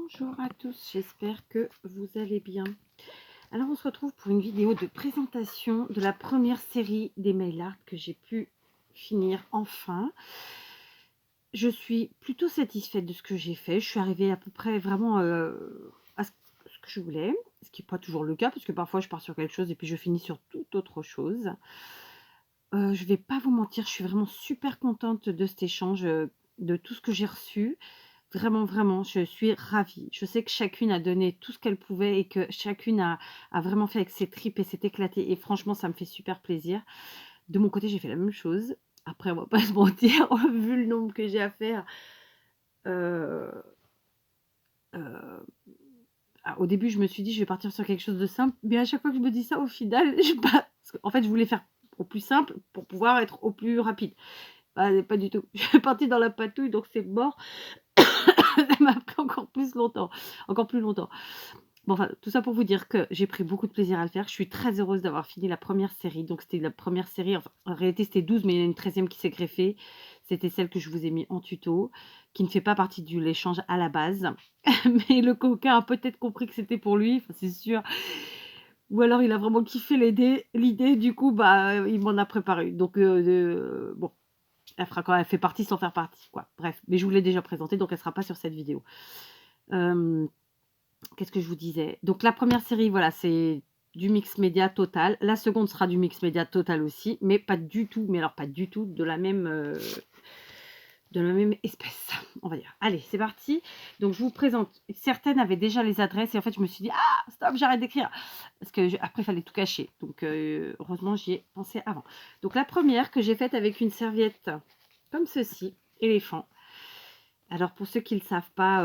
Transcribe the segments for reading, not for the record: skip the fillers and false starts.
Bonjour à tous, j'espère que vous allez bien. Alors on se retrouve pour une vidéo de présentation de la première série des mail art que j'ai pu finir enfin. Je suis plutôt satisfaite de ce que j'ai fait. Je suis arrivée à peu près vraiment à ce que je voulais, ce qui n'est pas toujours le cas parce que parfois je pars sur quelque chose et puis je finis sur toute autre chose. Je vais pas vous mentir, je suis vraiment super contente de cet échange, de tout ce que j'ai reçu. Vraiment, vraiment, je suis ravie. Je sais que chacune a donné tout ce qu'elle pouvait et que chacune a vraiment fait avec ses tripes et s'est éclatée et franchement, ça me fait super plaisir. De mon côté, j'ai fait la même chose. Après, on va pas se mentir, vu le nombre que j'ai à faire, heu au début, je me suis dit: «Je vais partir sur quelque chose de simple», mais à chaque fois que je me dis ça, au final, je parce qu'en fait, je voulais faire au plus simple pour pouvoir être au plus rapide. Pas du tout. Je suis partie dans la patouille, donc c'est mort. Ça m'a pris encore plus longtemps, encore plus longtemps. Bon, enfin, tout ça pour vous dire que j'ai pris beaucoup de plaisir à le faire. Je suis très heureuse d'avoir fini la première série. Donc, c'était la première série, enfin, en réalité, c'était 12, mais il y en a une 13e qui s'est greffée. C'était celle que je vous ai mis en tuto, qui ne fait pas partie de l'échange à la base. Mais le coquin a peut-être compris que c'était pour lui, enfin, c'est sûr. Ou alors il a vraiment kiffé l'idée, du coup, bah, il m'en a préparé une. Donc, bon, elle fait partie sans faire partie, quoi. Bref, mais je vous l'ai déjà présentée, donc elle sera pas sur cette vidéo. Qu'est-ce que je vous disais? Donc la première série, voilà, c'est du mix média total. La seconde sera du mix média total aussi, mais pas du tout, mais alors pas du tout de la même espèce, on va dire. Allez, c'est parti. Donc je vous présente. Certaines avaient déjà les adresses et en fait je me suis dit ah stop, j'arrête d'écrire parce que après il fallait tout cacher. Donc heureusement j'y ai pensé avant. Donc la première que j'ai faite avec une serviette comme ceci, éléphant. Alors pour ceux qui ne le savent pas,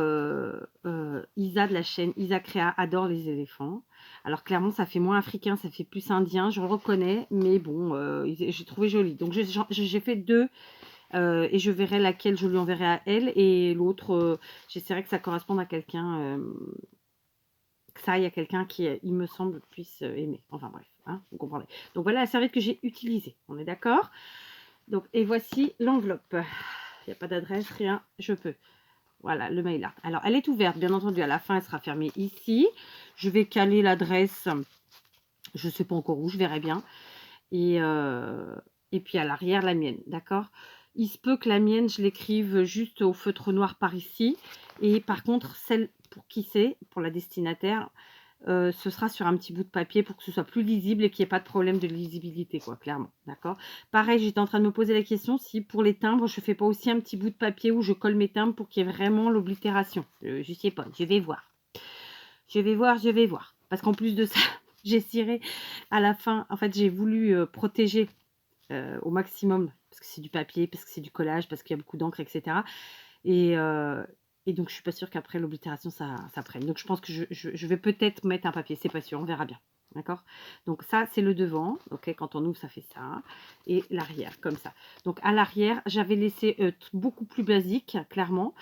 Isa de la chaîne Isa Créa adore les éléphants. Alors clairement ça fait moins africain, ça fait plus indien, je le reconnais, mais bon, j'ai trouvé joli. Donc j'ai fait 2 et je verrai laquelle je lui enverrai à elle et l'autre, j'essaierai que ça corresponde à quelqu'un, que ça aille à quelqu'un qui, il me semble, puisse, aimer. Enfin bref, hein, vous comprendrez. Donc voilà la serviette que j'ai utilisée, on est d'accord? Donc et voici l'enveloppe. Il n'y a pas d'adresse, rien, je peux. Voilà, le mail art. Alors, elle est ouverte, bien entendu. À la fin, elle sera fermée ici. Je vais caler l'adresse. Je ne sais pas encore où, je verrai bien. Et puis, à l'arrière, la mienne. D'accord? Il se peut que la mienne, je l'écrive juste au feutre noir par ici. Et par contre, celle pour qui c'est, pour la destinataire, ce sera sur un petit bout de papier pour que ce soit plus lisible et qu'il n'y ait pas de problème de lisibilité, quoi, clairement. D'accord? Pareil, j'étais en train de me poser la question si pour les timbres, je fais pas aussi un petit bout de papier où je colle mes timbres pour qu'il y ait vraiment l'oblitération. Je sais pas, je vais voir. Je vais voir, je vais voir. Parce qu'en plus de ça, j'ai ciré à la fin. En fait, j'ai voulu protéger au maximum parce que c'est du papier, parce que c'est du collage, parce qu'il y a beaucoup d'encre, etc. Et, euh, et donc, je suis pas sûre qu'après l'oblitération, ça prenne. Donc, je pense que je vais peut-être mettre un papier. C'est pas sûr, on verra bien. D'accord? Donc, ça, c'est le devant. OK, quand on ouvre, ça fait ça. Et l'arrière, comme ça. Donc, à l'arrière, j'avais laissé beaucoup plus basique, clairement.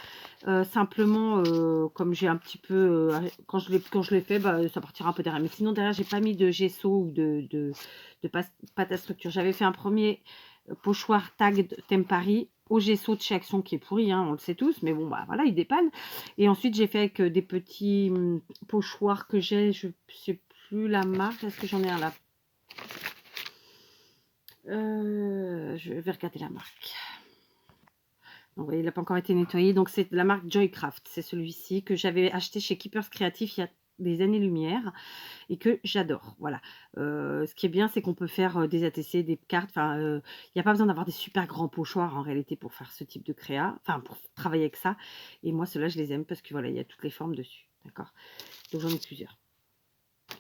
Simplement, comme j'ai un petit peu... quand je l'ai fait, bah, ça partira un peu derrière. Mais sinon, derrière, j'ai pas mis de gesso ou de pâte à structure. J'avais fait un premier pochoir tag Tempari au gesso de chez Action qui est pourri, hein, on le sait tous, mais bon, bah voilà, il dépanne. Et ensuite, j'ai fait avec des petits pochoirs que j'ai, je sais plus la marque, est-ce que j'en ai un là? Je vais regarder la marque. Donc, vous voyez, il n'a pas encore été nettoyé, donc c'est la marque Joycraft, c'est celui-ci que j'avais acheté chez Keepers Creatif il y a des années-lumière et que j'adore, voilà. Ce qui est bien, c'est qu'on peut faire des ATC, des cartes, enfin, il n'y a pas besoin d'avoir des super grands pochoirs en réalité pour faire ce type de créa, enfin pour travailler avec ça. Et moi, ceux-là, je les aime parce que voilà, il y a toutes les formes dessus, d'accord? Donc j'en ai plusieurs.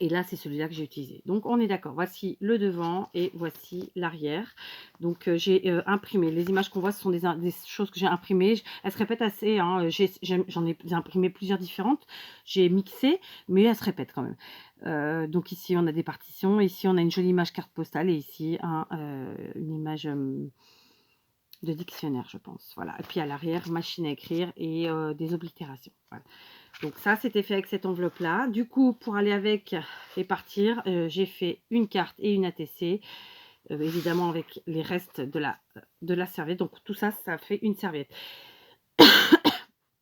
Et là, c'est celui-là que j'ai utilisé. Donc, on est d'accord. Voici le devant et voici l'arrière. Donc, j'ai imprimé. Les images qu'on voit, ce sont des choses que j'ai imprimées. Elles se répètent assez. Hein. J'en ai imprimé plusieurs différentes. J'ai mixé, mais elles se répètent quand même. Donc, ici, on a des partitions. Ici, on a une jolie image carte postale. Et ici, une image de dictionnaire, je pense. Voilà. Et puis, à l'arrière, machine à écrire et des oblitérations. Voilà. Donc ça, c'était fait avec cette enveloppe-là. Du coup, pour aller avec et partir, j'ai fait une carte et une ATC, évidemment avec les restes de la serviette. Donc tout ça, ça fait une serviette.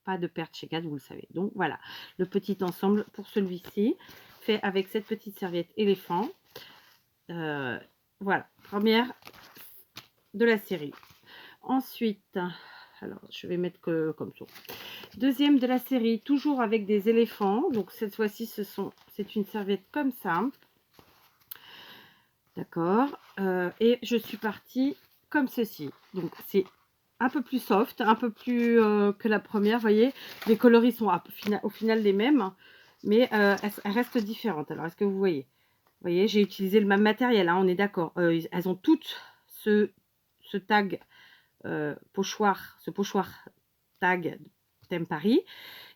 pas de perte chez Gad, vous le savez. Donc voilà, le petit ensemble pour celui-ci, fait avec cette petite serviette éléphant. Voilà, première de la série. Ensuite, alors je vais mettre que comme ça. Deuxième de la série, toujours avec des éléphants. Donc cette fois-ci, c'est une serviette comme ça. D'accord. Et je suis partie comme ceci. Donc c'est un peu plus soft, un peu plus que la première. Vous voyez, les coloris sont au final les mêmes, mais elles restent différentes. Alors, est-ce que vous voyez? Vous voyez, j'ai utilisé le même matériel, hein, on est d'accord. Elles ont toutes ce tag pochoir, ce pochoir tag thème Paris.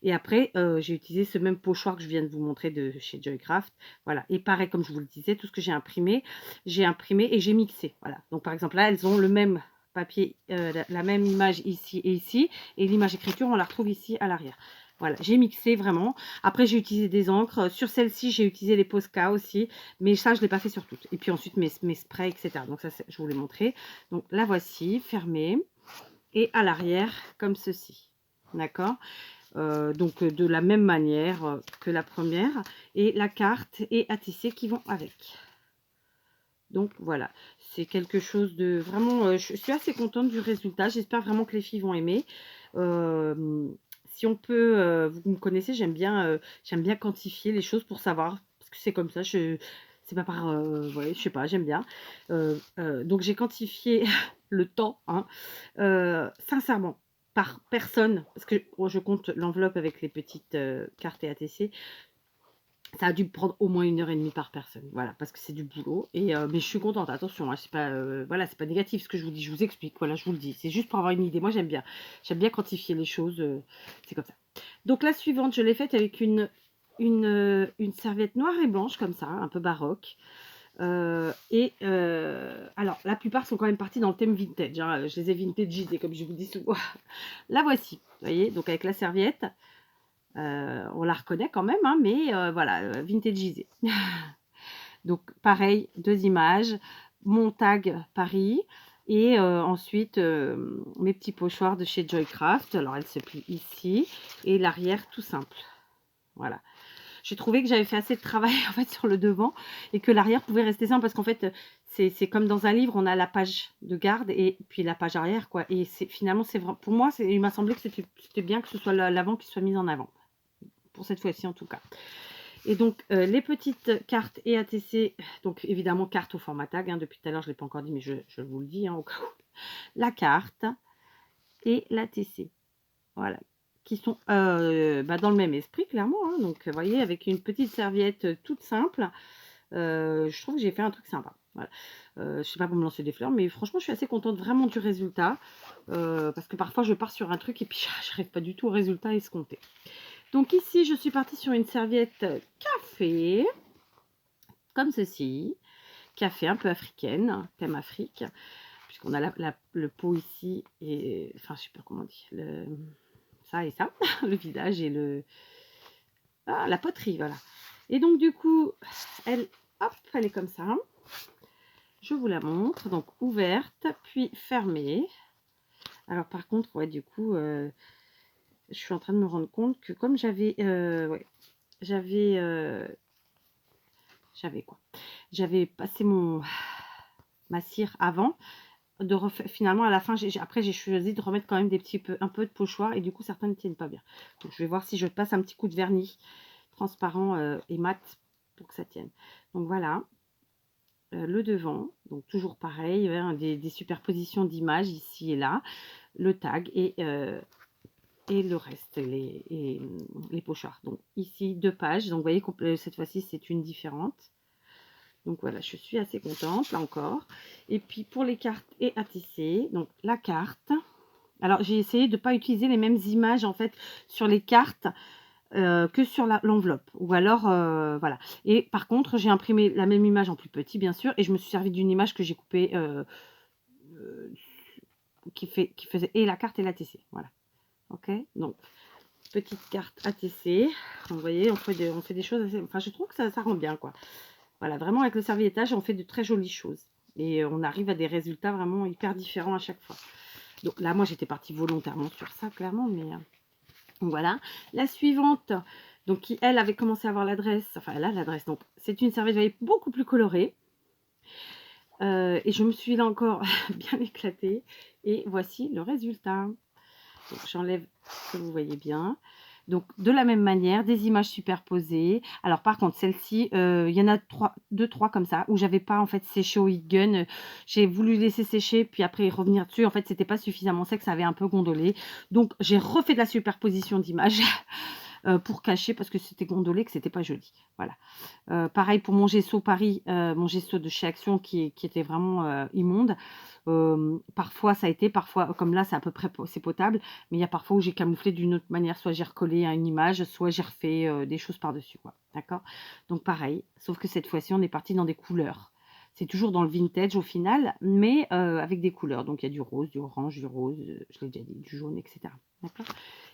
Et après, j'ai utilisé ce même pochoir que je viens de vous montrer de chez Joycraft. Voilà. Et pareil, comme je vous le disais, tout ce que j'ai imprimé et j'ai mixé. Voilà. Donc, par exemple, là, elles ont le même papier, la même image ici et ici. Et l'image écriture, on la retrouve ici à l'arrière. Voilà, j'ai mixé vraiment. Après, j'ai utilisé des encres. Sur celle-ci, j'ai utilisé les Posca aussi. Mais ça, je ne l'ai pas fait sur toutes. Et puis ensuite, mes sprays, etc. Donc ça, je vous l'ai montré. Donc la voici, fermée. Et à l'arrière, comme ceci. D'accord. Donc de la même manière que la première. Et la carte et à tisser qui vont avec. Donc voilà, c'est quelque chose de vraiment... je suis assez contente du résultat. J'espère vraiment que les filles vont aimer. Si on peut, vous me connaissez, j'aime bien quantifier les choses pour savoir, parce que c'est comme ça, c'est pas par, ouais, je sais pas, j'aime bien. Donc j'ai quantifié le temps, hein, sincèrement, par personne, parce que je compte l'enveloppe avec les petites cartes et ATC. Ça a dû prendre au moins 1h30 par personne, voilà, parce que c'est du boulot. Et mais je suis contente, attention, hein, c'est pas, voilà, c'est pas négatif ce que je vous dis, je vous explique, voilà, je vous le dis, c'est juste pour avoir une idée. Moi, j'aime bien quantifier les choses, c'est comme ça. Donc la suivante, je l'ai faite avec une serviette noire et blanche, comme ça, un peu baroque. Alors, la plupart sont quand même partis dans le thème vintage, hein, je les ai vintagisés, comme je vous dis souvent. La voici, vous voyez, donc avec la serviette. On la reconnaît quand même, hein, mais voilà, vintagisée. Donc pareil, 2 images, mon tag Paris et ensuite mes petits pochoirs de chez Joycraft. Alors elle se plie ici et l'arrière tout simple. Voilà. J'ai trouvé que j'avais fait assez de travail en fait sur le devant et que l'arrière pouvait rester simple parce qu'en fait c'est comme dans un livre, on a la page de garde et puis la page arrière quoi. Et finalement c'est vrai pour moi, il m'a semblé que c'était bien que ce soit l'avant qui soit mis en avant. Pour cette fois-ci en tout cas. Et donc les petites cartes et ATC, donc évidemment carte au format tag, hein, depuis tout à l'heure je ne l'ai pas encore dit mais je vous le dis, hein, au cas où. La carte et l'ATC, voilà, qui sont dans le même esprit clairement, hein, donc vous voyez avec une petite serviette toute simple, je trouve que j'ai fait un truc sympa. Voilà. Je sais pas pour me lancer des fleurs, mais franchement je suis assez contente vraiment du résultat, parce que parfois je pars sur un truc et puis j'arrive pas du tout au résultat escompté. Donc ici, je suis partie sur une serviette café, comme ceci. Café un peu africaine, thème Afrique, puisqu'on a le pot ici, et enfin, je sais pas comment on dit, ça et ça, le visage et la poterie, voilà. Et donc, du coup, hop, elle est comme ça. Je vous la montre, donc ouverte, puis fermée. Alors, par contre, ouais, du coup, je suis en train de me rendre compte que comme j'avais j'avais passé ma cire avant finalement à la fin après j'ai choisi de remettre quand même un peu de pochoir et du coup certains ne tiennent pas bien. Donc je vais voir si je passe un petit coup de vernis transparent et mat pour que ça tienne. Donc voilà, le devant, donc toujours pareil, hein, des superpositions d'images ici et là, le tag et le reste, les pochards. Donc ici 2 pages, donc vous voyez que cette fois-ci c'est une différente. Donc voilà, je suis assez contente là encore. Et puis pour les cartes et à tisser, donc la carte. Alors j'ai essayé de ne pas utiliser les mêmes images en fait sur les cartes que sur l'enveloppe. Ou alors voilà. Et par contre j'ai imprimé la même image en plus petit bien sûr. Et je me suis servi d'une image que j'ai coupée qui faisait et la carte et la tissée. Voilà. Ok. Donc petite carte à tisser. Vous voyez, on fait des choses assez... Enfin je trouve que ça rend bien quoi. Voilà, vraiment avec le serviettage, on fait de très jolies choses. Et on arrive à des résultats vraiment hyper différents à chaque fois. Donc là, moi, j'étais partie volontairement sur ça, clairement. Mais Donc voilà. La suivante, donc qui elle avait commencé à avoir l'adresse, enfin elle a l'adresse, donc c'est une serviette, vous voyez, beaucoup plus colorée. Et je me suis là encore bien éclatée. Et voici le résultat. Donc j'enlève que vous voyez bien. Donc de la même manière, des images superposées. Alors par contre, celle-ci, il y en a 2, 3 comme ça, où j'avais pas en fait séché au heat gun. J'ai voulu laisser sécher, puis après revenir dessus. En fait, c'était pas suffisamment sec, ça avait un peu gondolé. Donc j'ai refait de la superposition d'images pour cacher parce que c'était gondolé, que c'était pas joli. Voilà. Pareil pour mon gesso Paris, mon gesso de chez Action qui était vraiment immonde. Parfois ça a été, parfois comme là c'est à peu près c'est potable, mais il y a parfois où j'ai camouflé d'une autre manière, soit j'ai recollé à une image, soit j'ai refait des choses par-dessus, quoi. D'accord? Donc pareil, sauf que cette fois-ci on est parti dans des couleurs. C'est toujours dans le vintage au final, mais avec des couleurs. Donc il y a du rose, du orange, du rose, je l'ai déjà dit, du jaune, etc. D'accord?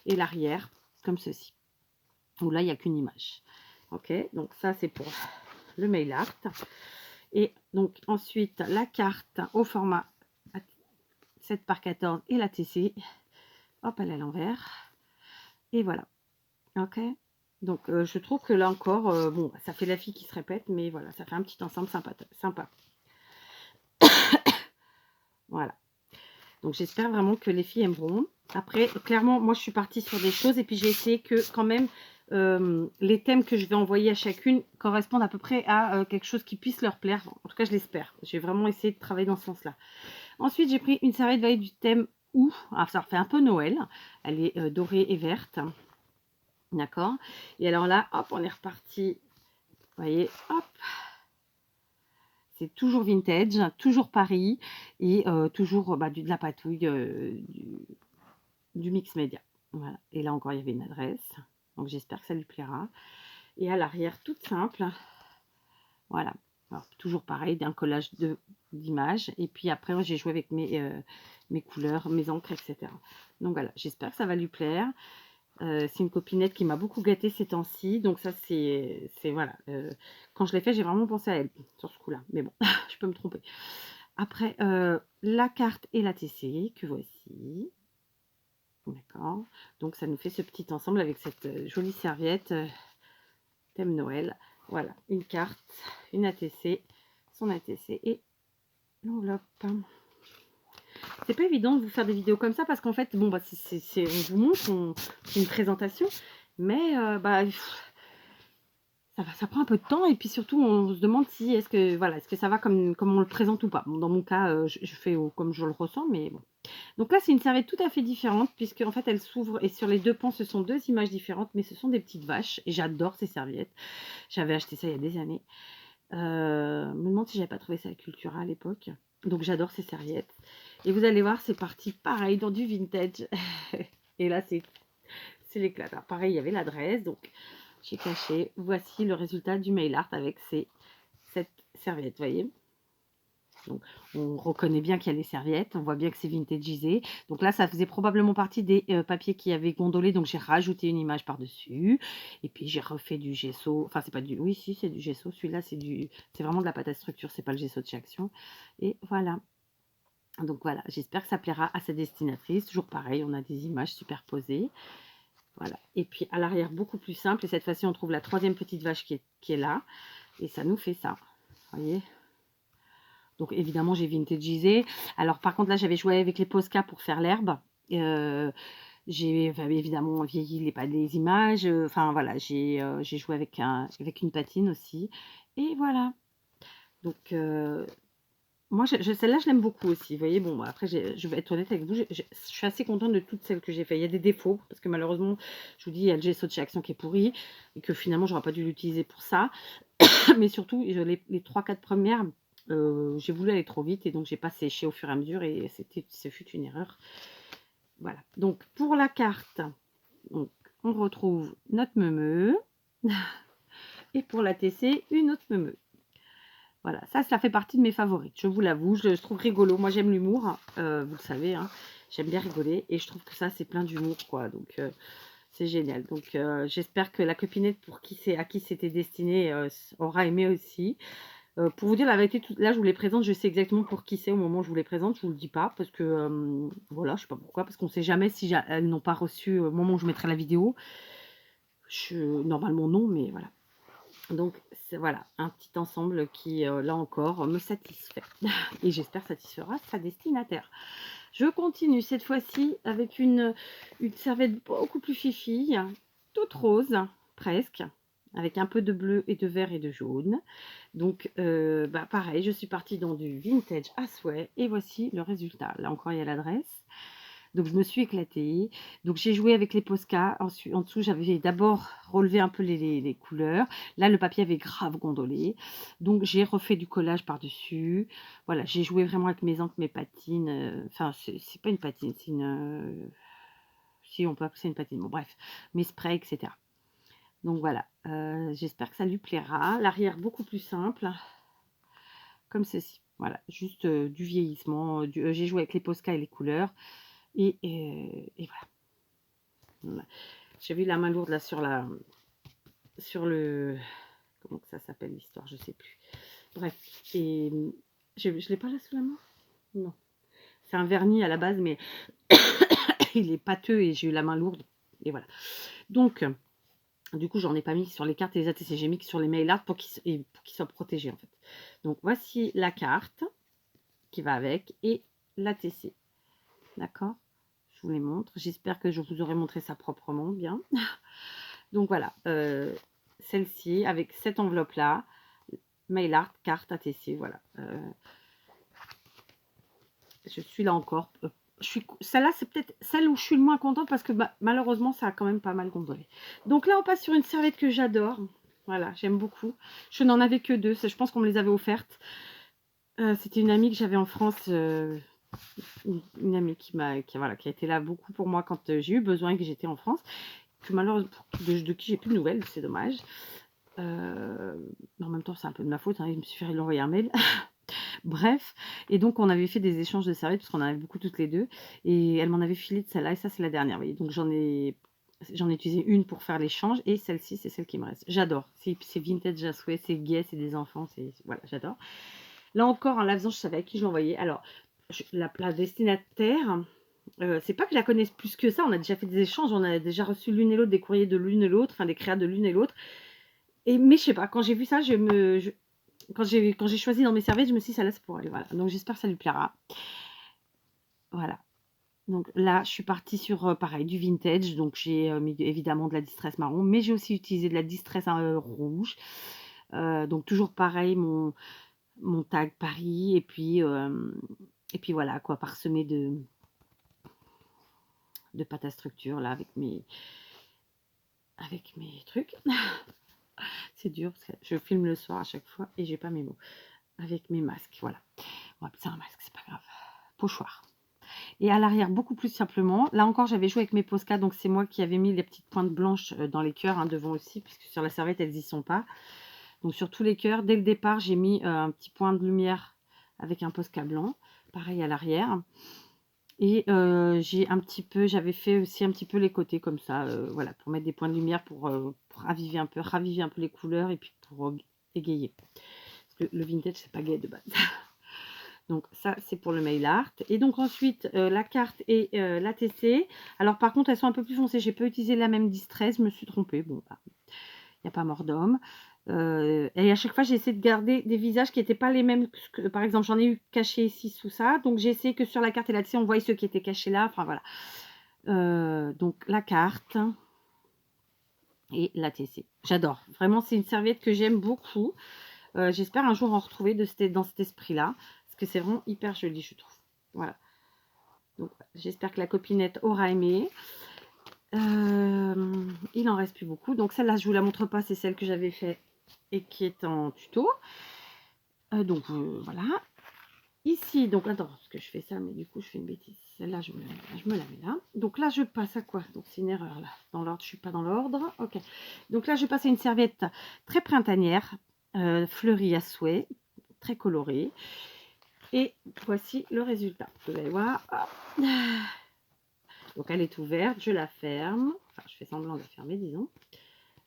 Et l'arrière, comme ceci, où là il n'y a qu'une image. Ok, donc ça c'est pour le mail art. Et donc ensuite la carte au format 7 par 14 et la TC. Hop, elle est à l'envers. Et voilà. Ok. Donc je trouve que là encore, bon, ça fait la fille qui se répète, mais voilà, ça fait un petit ensemble sympa. Sympa. Voilà. Donc j'espère vraiment que les filles aimeront. Après, clairement, moi je suis partie sur des choses et puis j'ai essayé que quand même les thèmes que je vais envoyer à chacune correspondent à peu près à quelque chose qui puisse leur plaire. En tout cas, je l'espère. J'ai vraiment essayé de travailler dans ce sens-là. Ensuite, j'ai pris une serviette voyez, du thème ou. Alors, ça fait un peu Noël. Elle est dorée et verte. D'accord. Et alors là, hop, on est reparti. Vous voyez, hop. C'est toujours vintage, toujours Paris et toujours de la patouille, du mix média. Voilà. Et là encore, il y avait une adresse. Donc, j'espère que ça lui plaira. Et à l'arrière, toute simple. Voilà. Alors, toujours pareil, d'un collage d'images. Et puis après, j'ai joué avec mes couleurs, mes encres, etc. Donc voilà, j'espère que ça va lui plaire. C'est une copinette qui m'a beaucoup gâtée ces temps-ci. Donc ça, c'est voilà. Quand je l'ai fait, j'ai vraiment pensé à elle sur ce coup-là. Mais bon, je peux me tromper. Après, la carte et la TC que voici. D'accord. Donc ça nous fait ce petit ensemble avec cette jolie serviette thème Noël. Voilà, une carte, une ATC, son ATC et l'enveloppe. C'est pas évident de vous faire des vidéos comme ça parce qu'en fait, bon, bah, on vous montre, c'est une présentation, mais ça prend un peu de temps et puis surtout, on se demande si est-ce que ça va comme on le présente ou pas. Bon, dans mon cas, je fais comme je le ressens, mais bon. Donc là, c'est une serviette tout à fait différente puisque en fait, elle s'ouvre et sur les deux pans, ce sont deux images différentes, mais ce sont des petites vaches et j'adore ces serviettes. J'avais acheté ça il y a des années. Me demande si j'avais pas trouvé ça à Cultura à l'époque. Donc j'adore ces serviettes. Et vous allez voir, c'est parti pareil dans du vintage. Et là, c'est l'éclat. Pareil, il y avait l'adresse, donc j'ai caché. Voici le résultat du mail art avec cette serviette, vous voyez. Donc, on reconnaît bien qu'il y a les serviettes, on voit bien que c'est vintagisé. Donc là, ça faisait probablement partie des papiers qui avaient gondolé, donc j'ai rajouté une image par-dessus. Et puis j'ai refait du gesso, enfin c'est pas du, oui si c'est du gesso, celui-là c'est vraiment de la pâte à structure, c'est pas le gesso de chez Action. Et voilà. Donc voilà, j'espère que ça plaira à sa destinatrice. Toujours pareil, on a des images superposées. Voilà. Et puis à l'arrière, beaucoup plus simple. Et cette fois-ci, on trouve la troisième petite vache qui est là. Et ça nous fait ça. Vous voyez ? Donc évidemment, j'ai vintagisé. Alors par contre, là, j'avais joué avec les Posca pour faire l'herbe. J'ai évidemment vieilli les images. Enfin voilà, j'ai joué avec une patine aussi. Et voilà. Donc moi, celle-là, je l'aime beaucoup aussi. Vous voyez, bon, après, je vais être honnête avec vous, je suis assez contente de toutes celles que j'ai fait. Il y a des défauts, parce que malheureusement, je vous dis, il y a le gesso de chez Action qui est pourri, et que finalement, j'aurais pas dû l'utiliser pour ça. Mais surtout, les 3-4 premières, j'ai voulu aller trop vite, et donc j'ai pas séché au fur et à mesure, et ce fut une erreur. Voilà. Donc, pour la carte, donc, on retrouve notre meumeu, et pour la TC, une autre meumeu. Voilà, ça fait partie de mes favorites, je vous l'avoue, je trouve rigolo. Moi, j'aime l'humour, vous le savez, hein, j'aime bien rigoler et je trouve que ça, c'est plein d'humour, quoi. Donc, c'est génial. Donc, j'espère que la copinette à qui c'était destiné aura aimé aussi. Pour vous dire la vérité, là, je vous les présente, je sais exactement pour qui c'est au moment où je vous les présente. Je vous le dis pas parce que, voilà, je sais pas pourquoi, parce qu'on sait jamais si elles n'ont pas reçu au moment où je mettrai la vidéo. Normalement non, mais voilà. Donc voilà, un petit ensemble qui, là encore, me satisfait et j'espère satisfera sa destinataire. Je continue cette fois-ci avec une serviette beaucoup plus fifille, toute rose, presque, avec un peu de bleu et de vert et de jaune. Donc, pareil, je suis partie dans du vintage à souhait et voici le résultat. Là encore, il y a l'adresse. Donc, je me suis éclatée. Donc, j'ai joué avec les Posca. En dessous, j'avais d'abord relevé un peu les couleurs. Là, le papier avait grave gondolé. Donc, j'ai refait du collage par-dessus. Voilà, j'ai joué vraiment avec mes encres, mes patines. Enfin, c'est pas une patine, c'est une... si on peut appeler ça une patine. Bon, bref, mes sprays, etc. Donc, voilà. J'espère que ça lui plaira. L'arrière, beaucoup plus simple. Comme ceci. Voilà, juste du vieillissement. J'ai joué avec les Posca et les couleurs. Et voilà. J'ai vu la main lourde là sur le, comment que ça s'appelle l'histoire, je sais plus. Bref, et je l'ai pas là sous la main. Non, c'est un vernis à la base, mais il est pâteux et j'ai eu la main lourde. Et voilà. Donc, du coup, j'en ai pas mis sur les cartes et les ATC. J'ai mis sur les mail art pour qu'ils soient protégés en fait. Donc, voici la carte qui va avec et l'ATC. D'accord? Je vous les montre. J'espère que je vous aurai montré ça proprement bien. Donc voilà, celle-ci avec cette enveloppe-là, mail art, carte ATC, voilà. Je suis là encore. Celle-là, c'est peut-être celle où je suis le moins contente parce que malheureusement, ça a quand même pas mal gondolé. Donc là, on passe sur une serviette que j'adore. Voilà, j'aime beaucoup. Je n'en avais que deux. Je pense qu'on me les avait offertes. C'était une amie que j'avais en France. Une amie qui a été là beaucoup pour moi quand j'ai eu besoin et que j'étais en France. Que malheureusement, de qui j'ai plus de nouvelles, c'est dommage. En même temps, c'est un peu de ma faute, hein, il me suffirait de l'envoyer un mail. Bref, et donc on avait fait des échanges de serviettes parce qu'on en avait beaucoup toutes les deux. Et elle m'en avait filé de celle-là, et ça, c'est la dernière. Vous voyez, donc j'en ai utilisé une pour faire l'échange, et celle-ci, c'est celle qui me reste. J'adore. C'est vintage à souhait, c'est gai, c'est des enfants, voilà, j'adore. Là encore, en la faisant, je savais à qui je l'envoyais. Alors, la destinataire, c'est pas que je la connaisse plus que ça, on a déjà fait des échanges, on a déjà reçu l'une et l'autre des courriers de l'une et l'autre, enfin des créas de l'une et l'autre. Mais je sais pas, quand j'ai vu ça, quand j'ai choisi dans mes serviettes, je me suis dit, ça laisse pour elle. Voilà. Donc j'espère que ça lui plaira. Voilà. Donc là, je suis partie sur, pareil, du vintage. Donc j'ai mis évidemment de la distress marron, mais j'ai aussi utilisé de la distress rouge. Donc toujours pareil, mon tag Paris. Et puis voilà, quoi, parsemé de pâte à structure, là, avec mes trucs. C'est dur, parce que je filme le soir à chaque fois et j'ai pas mes mots. Avec mes masques, voilà. On va appeler ça un masque, c'est pas grave. Pochoir. Et à l'arrière, beaucoup plus simplement. Là encore, j'avais joué avec mes Posca, donc c'est moi qui avais mis les petites pointes blanches dans les cœurs, hein, devant aussi, puisque sur la serviette, elles n'y sont pas. Donc sur tous les cœurs, dès le départ, j'ai mis un petit point de lumière avec un Posca blanc. Pareil à l'arrière. Et j'avais fait aussi un petit peu les côtés comme ça, voilà, pour mettre des points de lumière, pour raviver un peu les couleurs et puis pour égayer. Parce que le vintage, c'est pas gai de base. Donc ça, c'est pour le mail art. Et donc ensuite, la carte et l'ATC. Alors par contre, elles sont un peu plus foncées. J'ai pas utilisé la même distress, je me suis trompée. Bon, il n'y a pas mort d'homme. Et à chaque fois, j'ai essayé de garder des visages qui n'étaient pas les mêmes. Par exemple, j'en ai eu caché ici sous ça. Donc j'ai essayé que sur la carte et l'ATC, on voyait ceux qui étaient cachés là. Enfin voilà. Donc la carte et l'ATC. J'adore. Vraiment, c'est une serviette que j'aime beaucoup. J'espère un jour en retrouver dans cet esprit-là. Parce que c'est vraiment hyper joli, je trouve. Voilà. Donc, j'espère que la copinette aura aimé. Il en reste plus beaucoup. Donc, celle-là, je ne vous la montre pas. C'est celle que j'avais fait et qui est en tuto. Donc, voilà. Ici, donc, attends, parce que je fais ça, mais du coup, je fais une bêtise. Celle-là, je me la mets là. Donc, là, je passe à quoi? Donc, c'est une erreur, là. Dans l'ordre, je ne suis pas dans l'ordre. Ok. Donc, là, je passe à une serviette très printanière, fleurie à souhait, très colorée. Et voici le résultat. Vous allez voir. Hop. Donc elle est ouverte, je la ferme. Enfin, je fais semblant de la fermer, disons.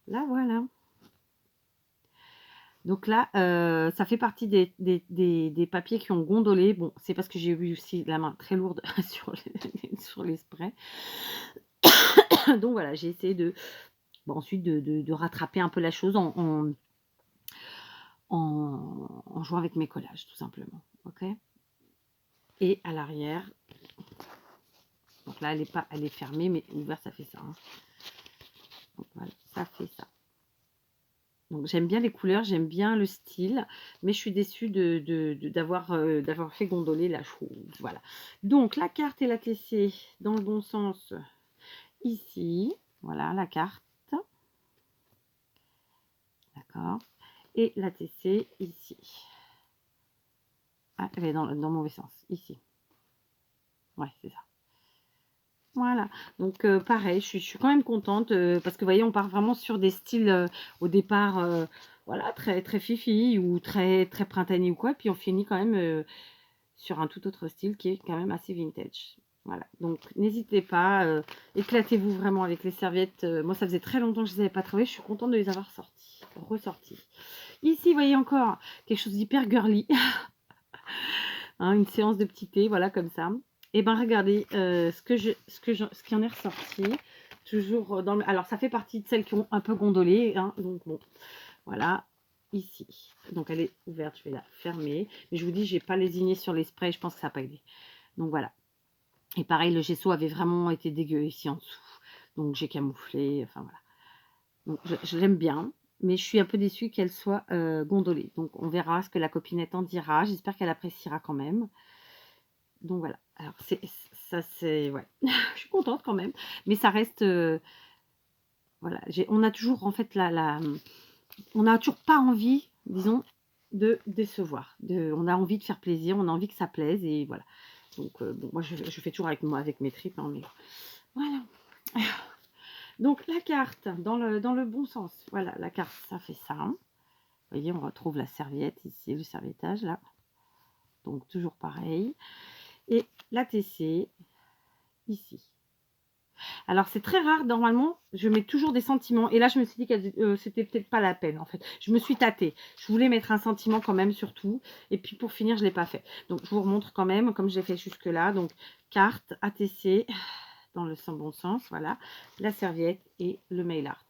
Là, voilà. Donc là, ça fait partie des papiers qui ont gondolé. Bon, c'est parce que j'ai eu aussi la main très lourde sur les sprays. Donc voilà, j'ai essayé de bon, ensuite de rattraper un peu la chose en jouant avec mes collages, tout simplement. OK? Et à l'arrière, donc là, elle est fermée, mais ouverte, ça fait ça, hein. Donc voilà, ça fait ça. Donc j'aime bien les couleurs, j'aime bien le style, mais je suis déçue d'avoir fait gondoler la chose. Voilà. Donc la carte et la TC dans le bon sens ici. Voilà la carte. D'accord. Et la TC ici. Ah, elle est dans le mauvais sens. Ici. Ouais, c'est ça. Voilà, donc pareil, je suis quand même contente parce que vous voyez, on part vraiment sur des styles au départ, voilà, très, très fifi ou très, très printanier ou quoi, puis on finit quand même sur un tout autre style qui est quand même assez vintage. Voilà, donc n'hésitez pas, éclatez-vous vraiment avec les serviettes. Moi, ça faisait très longtemps que je ne les avais pas travaillées, je suis contente de les avoir ressorties. Ici, vous voyez encore quelque chose d'hyper girly, hein, une séance de petit thé, voilà, comme ça. Et ben regardez ce qui en est ressorti. Toujours dans le... Alors ça fait partie de celles qui ont un peu gondolé, hein, donc bon, voilà, ici. Donc elle est ouverte, je vais la fermer. Mais je vous dis, j'ai pas lésiné sur les sprays, je pense que ça n'a pas aidé. Donc voilà. Et pareil, le gesso avait vraiment été dégueu ici en dessous. Donc j'ai camouflé, enfin voilà. Donc je l'aime bien, mais je suis un peu déçue qu'elle soit gondolée. Donc on verra ce que la copinette en dira. J'espère qu'elle appréciera quand même. Donc voilà. Alors ça c'est ouais. Je suis contente quand même, mais ça reste voilà, on a toujours en fait on n'a toujours pas envie, disons, de décevoir. On a envie de faire plaisir, on a envie que ça plaise et voilà. Donc bon, moi je fais toujours avec moi avec mes tripes, hein, mais voilà. Donc la carte dans le bon sens. Voilà, la carte ça fait ça. Vous voyez, on retrouve la serviette ici, le serviettage là. Donc toujours pareil. Et la TC ici. Alors c'est très rare, normalement, je mets toujours des sentiments. Et là, je me suis dit que c'était peut-être pas la peine, en fait. Je me suis tâtée. Je voulais mettre un sentiment quand même sur tout. Et puis pour finir, je ne l'ai pas fait. Donc je vous remontre quand même, comme j'ai fait jusque-là. Donc carte, ATC, dans le bon sens, voilà. La serviette et le mail art.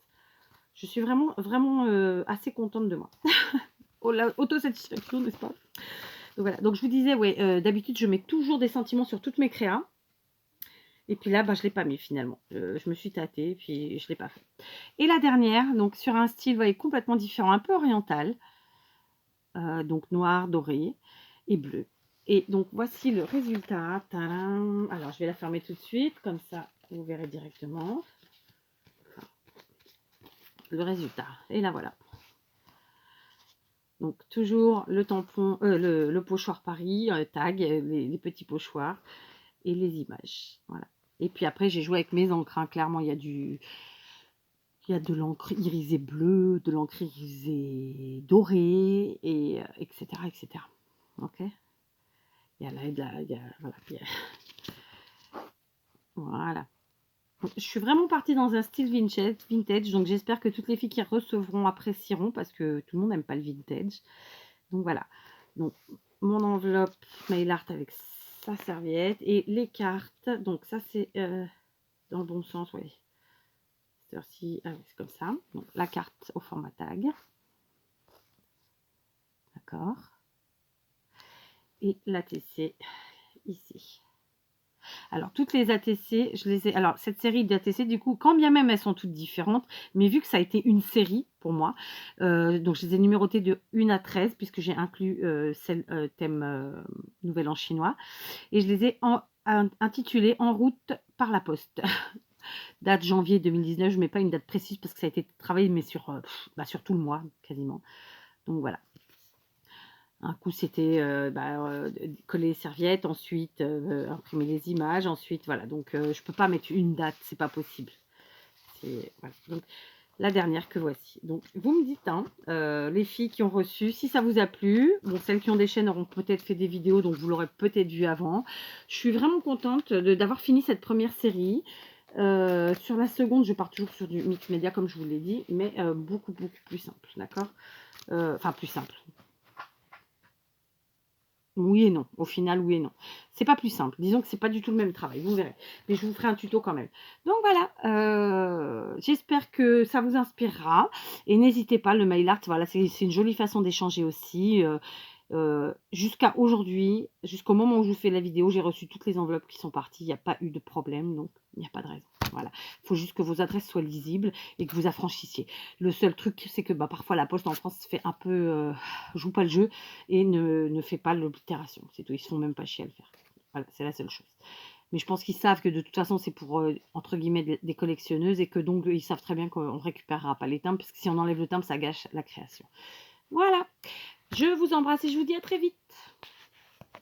Je suis vraiment, vraiment assez contente de moi. Autosatisfaction, n'est-ce pas? Donc voilà. Donc je vous disais, ouais, d'habitude, je mets toujours des sentiments sur toutes mes créas. Et puis là, bah, je ne l'ai pas mis finalement. Je me suis tâtée, puis je ne l'ai pas fait. Et la dernière, donc sur un style, vous voyez, complètement différent, un peu oriental. Donc noir, doré et bleu. Et donc voici le résultat. Tadam. Alors je vais la fermer tout de suite, comme ça vous verrez directement le résultat. Et là voilà. Donc toujours le tampon, le pochoir Paris, tag, les petits pochoirs et les images. Voilà. Et puis après j'ai joué avec mes encres. Hein. Clairement il y a de l'encre irisée bleue, de l'encre irisée dorée, et etc. etc. Ok. Il y a là, voilà. Je suis vraiment partie dans un style vintage, donc j'espère que toutes les filles qui recevront apprécieront parce que tout le monde n'aime pas le vintage. Donc voilà. Donc mon enveloppe mail art avec sa serviette et les cartes. Donc ça c'est dans le bon sens, oui. C'est comme ça. Donc la carte au format tag. D'accord. Et l'ATC ici. Alors, toutes les ATC, je les ai. Alors, cette série d'ATC, du coup, quand bien même elles sont toutes différentes, mais vu que ça a été une série pour moi, donc je les ai numérotées de 1 à 13, puisque j'ai inclus celle thème Nouvel An chinois, et je les ai intitulées En route par la poste. Date janvier 2019, je ne mets pas une date précise parce que ça a été travaillé, mais sur tout le mois, quasiment. Donc voilà. Un coup, c'était coller les serviettes, ensuite imprimer les images, ensuite voilà. Donc je peux pas mettre une date, c'est pas possible. Voilà. Donc la dernière que voici. Donc vous me dites, hein, les filles qui ont reçu, si ça vous a plu. Bon, celles qui ont des chaînes auront peut-être fait des vidéos, donc vous l'aurez peut-être vu avant. Je suis vraiment contente d'avoir fini cette première série. Sur la seconde, je pars toujours sur du mix média comme je vous l'ai dit, mais beaucoup plus simple, d'accord. Enfin plus simple. Oui et non, au final, oui et non. C'est pas plus simple. Disons que c'est pas du tout le même travail, vous verrez. Mais je vous ferai un tuto quand même. Donc voilà, j'espère que ça vous inspirera et n'hésitez pas, le mail art, voilà, c'est une jolie façon d'échanger aussi, jusqu'à aujourd'hui, jusqu'au moment où je vous fais la vidéo, j'ai reçu toutes les enveloppes qui sont parties, il n'y a pas eu de problème, donc il n'y a pas de raison. Voilà, il faut juste que vos adresses soient lisibles et que vous affranchissiez. Le seul truc, c'est que, bah, parfois la poste en France fait un peu, joue pas le jeu et ne fait pas l'oblitération, c'est tout. Ils se font même pas chier à le faire. Voilà, c'est la seule chose. Mais je pense qu'ils savent que de toute façon, c'est pour, entre guillemets, des collectionneuses et que donc ils savent très bien qu'on ne récupérera pas les timbres, parce que si on enlève le timbre, ça gâche la création. Voilà, je vous embrasse et je vous dis à très vite.